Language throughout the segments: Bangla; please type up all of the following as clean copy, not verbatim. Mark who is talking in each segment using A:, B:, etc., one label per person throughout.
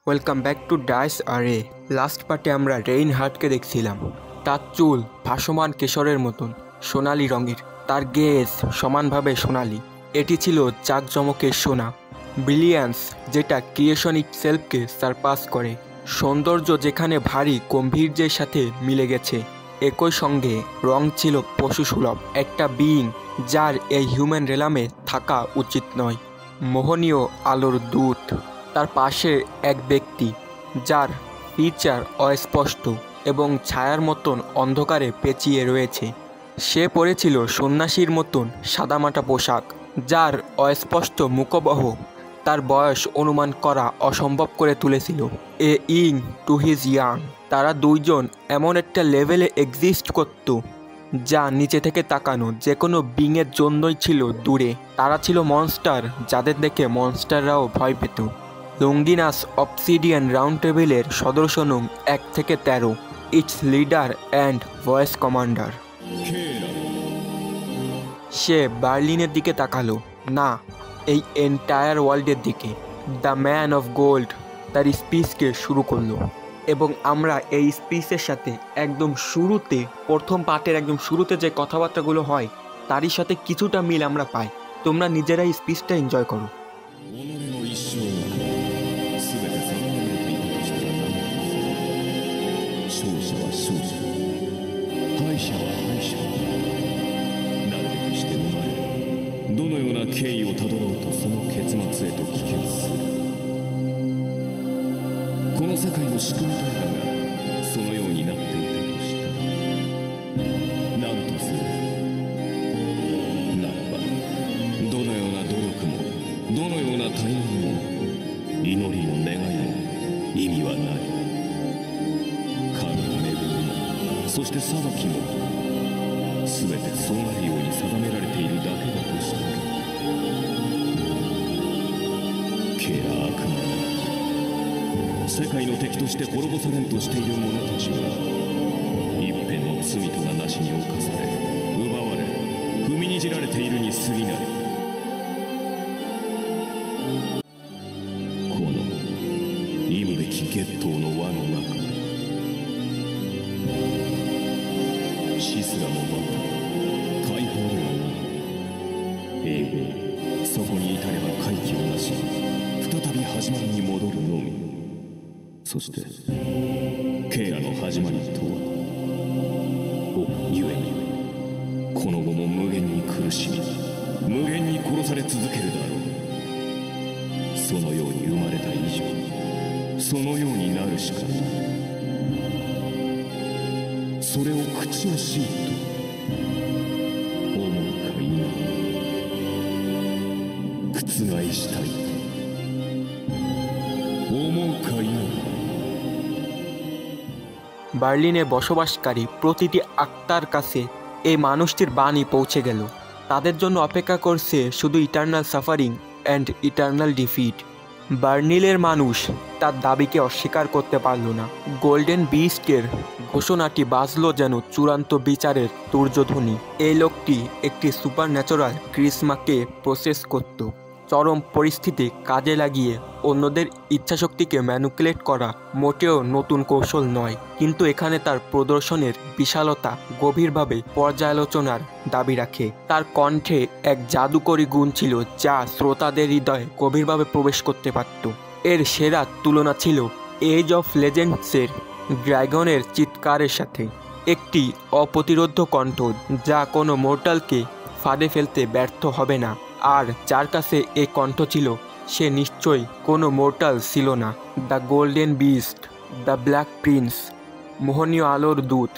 A: ওয়েলকাম ব্যাক টু ডাইস আরে। লাস্ট পার্টে আমরা রেইনহার্টকে দেখছিলাম। তার চুল ভাসমান কেশরের মতন সোনালি রঙের, তার গেজ সমানভাবে সোনালি। এটি ছিল জাঁকজমকের সোনা, ব্রিলিয়ান্স যেটা ক্রিয়েশন ইটসেলফকে সারপাস করে, সৌন্দর্য যেখানে ভারী গম্ভীর্যের সাথে মিলে গেছে। একই সঙ্গে রং ছিল পশুসুলভ, একটা বিইং যার এই হিউম্যান রেলামে থাকা উচিত নয়। মোহনীয় আলোর দূত, তার পাশে এক ব্যক্তি যার ফিচার অস্পষ্ট এবং ছায়ার মতন অন্ধকারে পেঁচিয়ে রয়েছে। সে পরেছিল সন্ন্যাসীর মতন সাদামাটা পোশাক, যার অস্পষ্ট মুখবহ তার বয়স অনুমান করা অসম্ভব করে তুলেছিল। এ ইং টু হিজ ইয়াং। তারা দুইজন এমন একটা লেভেলে এক্সিস্ট করত যা নিচে থেকে তাকানো যে কোনো বিংয়ের জন্যই ছিল দূরে। তারা ছিল মনস্টার, যাদের দেখে মনস্টাররাও ভয় পেত। লঙ্গিনাস অবসিডিয়ান রাউন্ড টেবিলের সদস্য নং 1 থেকে 13, it's leader and voice commander. সে বার্লিনের দিকে তাকালো, না, এই এন্টায়ার ওয়ার্ল্ডের দিকে। দ্য ম্যান অফ গোল্ড তার স্পিচকে শুরু করলো, এবং আমরা এই স্পিচের সাথে একদম শুরুতে, প্রথম পার্টের একদম শুরুতে যে কথাবার্তাগুলো হয় তারই সাথে কিছুটা মিল আমরা পাই। তোমরা নিজেরাই স্পিচটা এনজয় করো। বার্লিনে বসবাসকারী প্রতিটি আত্মার কাছে এই মানুষটির বাণী পৌঁছে গেল। তাদের জন্য অপেক্ষা করছে শুধু eternal suffering and eternal defeat. বার্নিলের মানুষ তার দাবিকে অস্বীকার করতে পারল না। গোল্ডেন বিস্টের ঘোষণাটি বাজল যেন চূড়ান্ত বিচারের তুর্যধ্বনি। এই লোকটি একটি সুপার ন্যাচারাল ক্রিসমাকে প্রসেস করত। চরম পরিস্থিতি কাজে লাগিয়ে অন্যদের ইচ্ছাশক্তিকে ম্যানুপুলেট করা মোটেও নতুন কৌশল নয়, কিন্তু এখানে তার প্রদর্শনের বিশালতা গভীরভাবে পর্যালোচনার দাবি রাখে। তার কণ্ঠে এক জাদুকরী গুণ ছিল যা শ্রোতাদের হৃদয়ে গভীরভাবে প্রবেশ করতে পারত। এর সেরা তুলনা ছিল এজ অফ লেজেন্ডসের ড্রাগনের চিৎকারের সাথে, একটি অপ্রতিরোধ্য কণ্ঠ যা কোনো মোর্টালকে ফাঁদে ফেলতে ব্যর্থ হবে না। আর যার কাছে এই কণ্ঠ ছিল সে নিশ্চয়ই কোনো মোর্টাল ছিল না। The golden beast, the black prince, মোহনীয় আলোর দূত,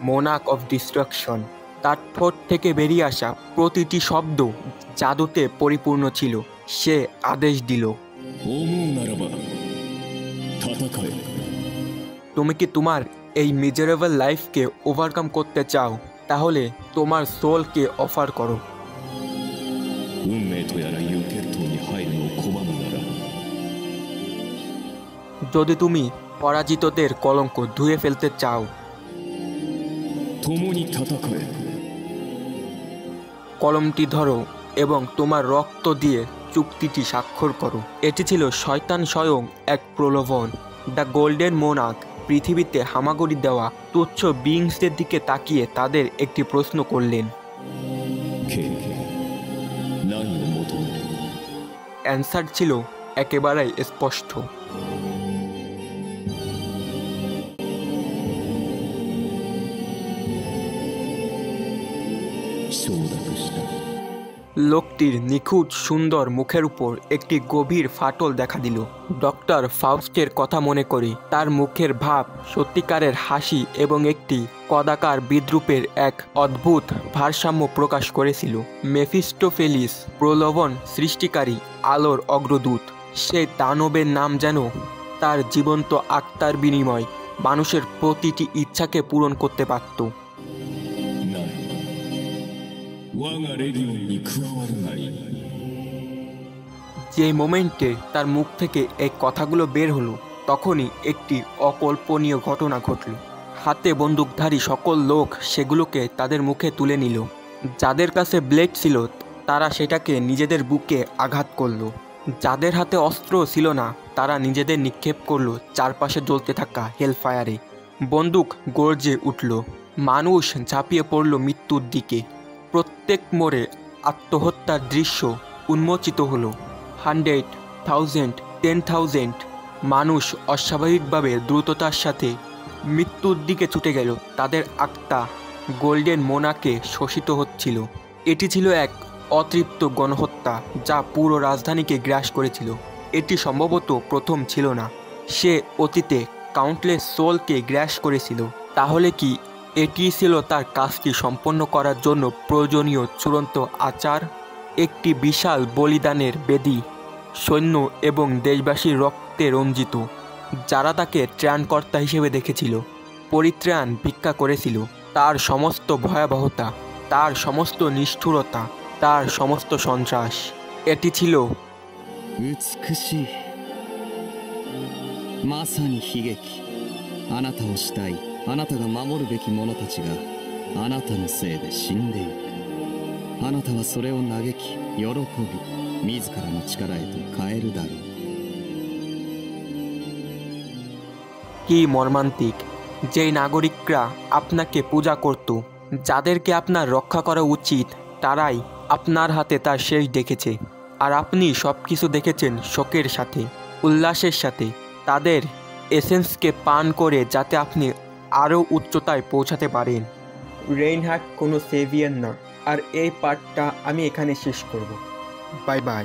A: মোনাক অফ ডিস্ট্রাকশন। তার ঠোঁট থেকে বেরিয়ে আসা প্রতিটি শব্দ জাদুতে পরিপূর্ণ ছিল। সে আদেশ দিল, তুমি কি তোমার এই মিজারেবল লাইফকে ওভারকাম করতে চাও? তাহলে তোমার সোলকে অফার করো। যদি তুমি পরাজিতদের কলঙ্ক ধুয়ে ফেলতে চাও, কলমটি ধরো এবং তোমার রক্ত দিয়ে চুক্তিটি স্বাক্ষর করো। এটি ছিল শয়তান স্বয়ং এক প্রলোভন। দ্য গোল্ডেন মোনাক পৃথিবীতে হামাগুড়ি দেওয়া তুচ্ছ বিংসদের দিকে তাকিয়ে তাদের একটি প্রশ্ন করলেন। অ্যান্সার ছিল একেবারেই স্পষ্ট। লোকটির নিখুঁত সুন্দর মুখের উপর একটি গভীর ফাটল দেখা দিল। ডক্টর ফাউস্টের কথা মনে করে তার মুখের ভাব সত্যিকারের হাসি এবং একটি কদাকার বিদ্রূপের এক অদ্ভুত ভারসাম্য প্রকাশ করেছিল। মেফিস্টোফেলিস, প্রলোভন সৃষ্টিকারী আলোর অগ্রদূত, সে দানবের নাম যেন তার জীবন্ত আত্মার বিনিময় মানুষের প্রতিটি ইচ্ছাকে পূরণ করতে পারত। যে মোমেন্টে তার মুখ থেকে এই কথাগুলো বের হলো তখনই একটি অকল্পনীয় ঘটনা ঘটল। হাতে বন্দুকধারী সকল লোক সেগুলোকে তাদের মুখে তুলে নিল। যাদের কাছে ব্লেড ছিল তারা সেটাকে নিজেদের বুকে আঘাত করলো। যাদের হাতে অস্ত্র ছিল না তারা নিজেদের নিক্ষেপ করলো চারপাশে জ্বলতে থাকা হেলফায়ারে। বন্দুক গর্জে উঠল, মানুষ ঝাঁপিয়ে পড়ল মৃত্যুর দিকে। প্রত্যেক মোড়ে আত্মহত্যার দৃশ্য উন্মোচিত হলো। 100, 1000, 10,000 মানুষ অস্বাভাবিকভাবে দ্রুততার সাথে মৃত্যুর দিকে ছুটে গেল। তাদের আত্মা গোল্ডেন মোনাকে শোষিত হচ্ছিল। এটি ছিল এক অতৃপ্ত গণহত্যা যা পুরো রাজধানীকে গ্রাস করেছিল। এটি সম্ভবত প্রথম ছিল না, সে অতীতে কাউন্টলেস সোলকে গ্রাস করেছিল। তাহলে কি এটি ছিল তার কাজটি সম্পন্ন করার জন্য প্রয়োজনীয় চূড়ান্ত আচার? একটি বিশাল বলিদানের বেদী, সৈন্য এবং দেশবাসীর রক্তে রঞ্জিত, যারা তাকে ত্রাণকর্তা হিসেবে দেখেছিল, পরিত্রাণ ভিক্ষা করেছিল। তার সমস্ত ভয়াবহতা, তার সমস্ত নিষ্ঠুরতা, তার সমস্ত সন্ত্রাস, এটি ছিল কি মর্মান্তিক! যেই নাগরিকরা আপনাকে পূজা করত, যাদেরকে আপনার রক্ষা করা উচিত, তারাই আপনার হাতে তার শেষ দেখেছে। আর আপনি সব কিছু দেখেছেন শোকের সাথে, উল্লাসের সাথে, তাদের এসেন্সকে পান করে যাতে আপনি আরও উচ্চতায় পৌঁছাতে পারেন। রেইনহার্ট কোনো সেভিয়ার না। আর এই পার্টটা আমি এখানে শেষ করব। Bye bye.